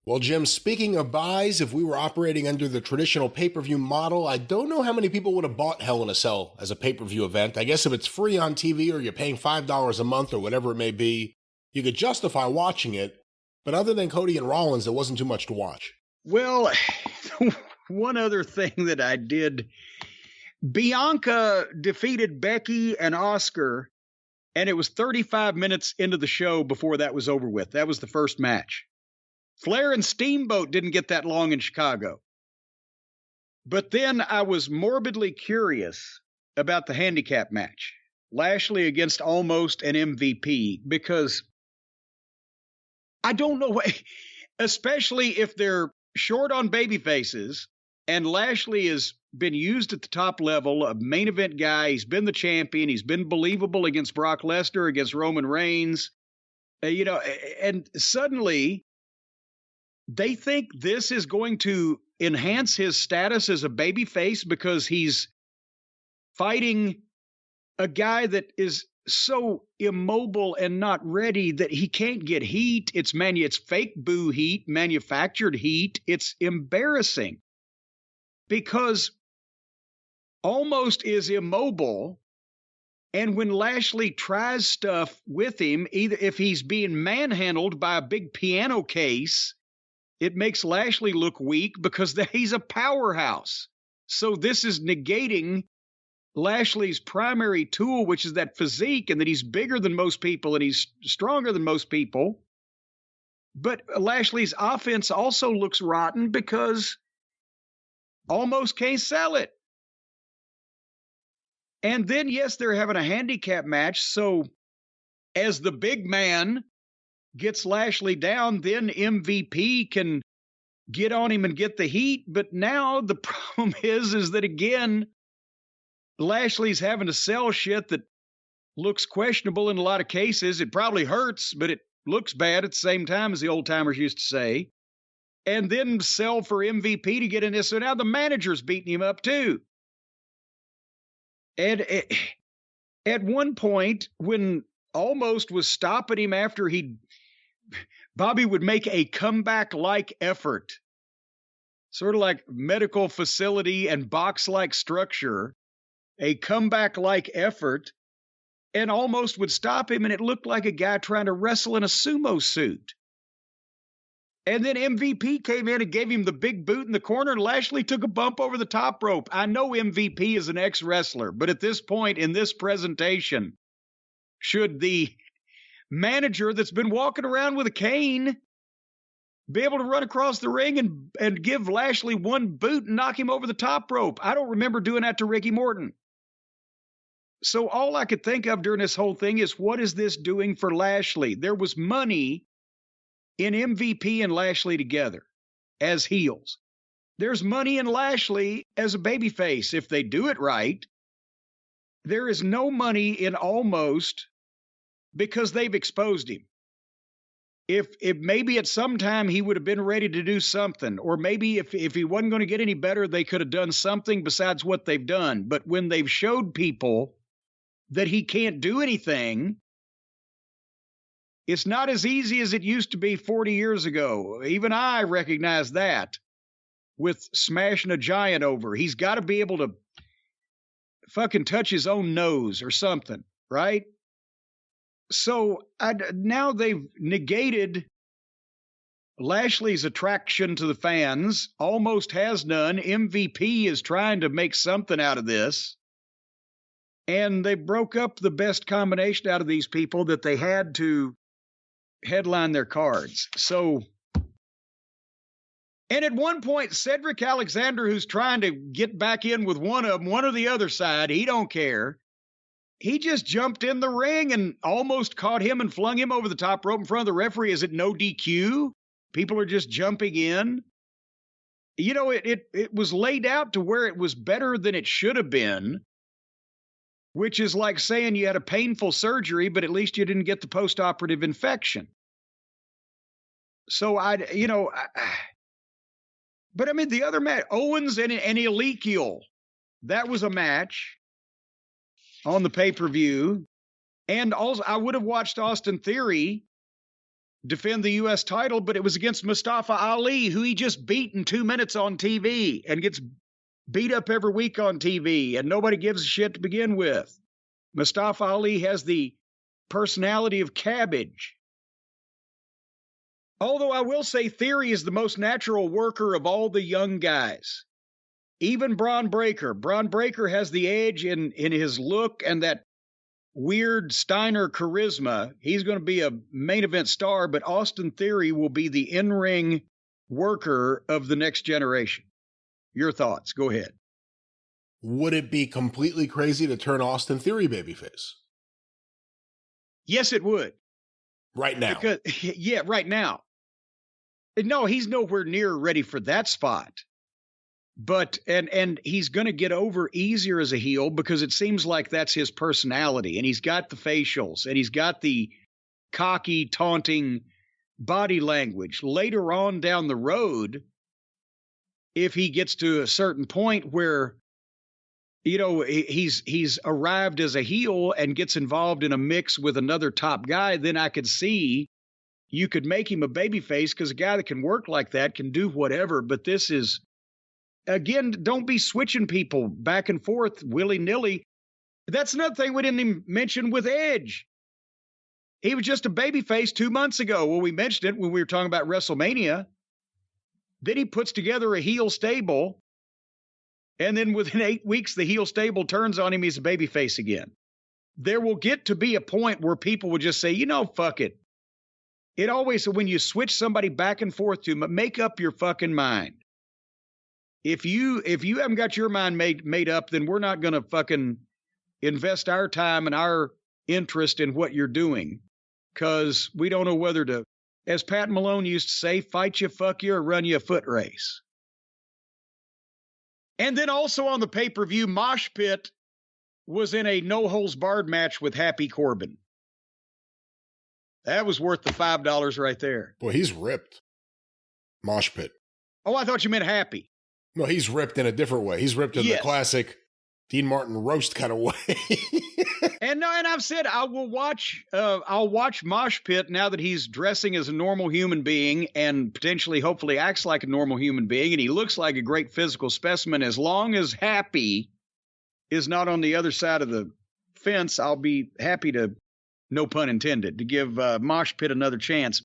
Well, Jim, speaking of buys, if we were operating under the traditional pay-per-view model, I don't know how many people would have bought Hell in a Cell as a pay-per-view event. I guess if it's free on TV or you're paying $5 a month or whatever it may be, you could justify watching it. But other than Cody and Rollins, there wasn't too much to watch. Well, one other thing that I did, Bianca defeated Becky and Oscar, and it was 35 minutes into the show before that was over with. That was the first match. Flair and Steamboat didn't get that long in Chicago. But then I was morbidly curious about the handicap match, Lashley against Omos and MVP, because I don't know, especially if they're short on baby faces, and Lashley has been used at the top level, a main event guy. He's been the champion. He's been believable against Brock Lesnar, against Roman Reigns, and suddenly they think this is going to enhance his status as a babyface because he's fighting a guy that is so immobile and not ready that he can't get heat. It's fake boo heat, manufactured heat. It's embarrassing because Almost is immobile. And when Lashley tries stuff with him, either if he's being manhandled by a big piano case, it makes Lashley look weak because he's a powerhouse. So this is negating Lashley's primary tool, which is that physique, and that he's bigger than most people and he's stronger than most people. But Lashley's offense also looks rotten because Almost can't sell it. And then, yes, they're having a handicap match. So as the big man gets Lashley down, then MVP can get on him and get the heat. But now the problem is that, again, Lashley's having to sell shit that looks questionable in a lot of cases. It probably hurts, but it looks bad at the same time, as the old timers used to say. And then sell for MVP to get in this. So now the manager's beating him up too. And at one point, when Almost was stopping him after Bobby would make a comeback-like effort, sort of like medical facility and box-like structure, a comeback-like effort, and Almost would stop him, and it looked like a guy trying to wrestle in a sumo suit. And then MVP came in and gave him the big boot in the corner, and Lashley took a bump over the top rope. I know MVP is an ex-wrestler, but at this point in this presentation, should the manager that's been walking around with a cane be able to run across the ring and give Lashley one boot and knock him over the top rope? I don't remember doing that to Ricky Morton. So all I could think of during this whole thing is, what is this doing for Lashley? There was money in MVP and Lashley together as heels. There's money in Lashley as a babyface if they do it right. There is no money in Almost because they've exposed him. If maybe at some time he would have been ready to do something, or maybe if he wasn't going to get any better, they could have done something besides what they've done. But when they've showed people that he can't do anything, it's not as easy as it used to be 40 years ago. Even I recognize that with smashing a giant over. He's got to be able to fucking touch his own nose or something, right? So now they've negated Lashley's attraction to the fans. Almost has none. MVP is trying to make something out of this. And they broke up the best combination out of these people that they had to headline their cards. So, and at one point, Cedric Alexander, who's trying to get back in with one of them, one or the other side, he don't care. He just jumped in the ring and almost caught him and flung him over the top rope in front of the referee. Is it no DQ? People are just jumping in. You know, it was laid out to where it was better than it should have been, which is like saying you had a painful surgery, but at least you didn't get the post-operative infection. So but I mean, the other match, Owens and Ezekiel, that was a match on the pay-per-view. And also, I would have watched Austin Theory defend the U.S. title, but it was against Mustafa Ali, who he just beat in 2 minutes on TV and gets beat up every week on TV, and nobody gives a shit to begin with. Mustafa Ali has the personality of cabbage. Although I will say Theory is the most natural worker of all the young guys. Even Braun Breaker. Braun Breaker has the edge in his look and that weird Steiner charisma. He's going to be a main event star, but Austin Theory will be the in-ring worker of the next generation. Your thoughts. Go ahead. Would it be completely crazy to turn Austin Theory babyface? Yes, it would. Right now. Yeah, right now. No, he's nowhere near ready for that spot. But, and he's going to get over easier as a heel because it seems like that's his personality. And he's got the facials and he's got the cocky, taunting body language. Later on down the road, if he gets to a certain point where, you know, he's arrived as a heel and gets involved in a mix with another top guy, then I could see you could make him a babyface because a guy that can work like that can do whatever. But this is, again, don't be switching people back and forth willy-nilly. That's another thing we didn't even mention with Edge. He was just a babyface 2 months ago. Well, we mentioned it when we were talking about WrestleMania. Then he puts together a heel stable, and then within 8 weeks, the heel stable turns on him. He's a babyface again. There will get to be a point where people will just say, you know, fuck it. It always, when you switch somebody back and forth to make up your fucking mind. If you haven't got your mind made up, then we're not going to fucking invest our time and our interest in what you're doing, because we don't know whether to, as Pat Malone used to say, fight you, fuck you, or run you a foot race. And then also on the pay-per-view, Mosh Pit was in a no-holds-barred match with Happy Corbin. That was worth the $5 right there. Boy, he's ripped. Mosh Pit. Oh, I thought you meant Happy. No, he's ripped in a different way. He's ripped in the classic Dean Martin roast kind of way. And I've said I'll watch Mosh Pit now that he's dressing as a normal human being and potentially, hopefully, acts like a normal human being, and he looks like a great physical specimen. As long as Happy is not on the other side of the fence, I'll be happy to, no pun intended, to give Mosh Pit another chance.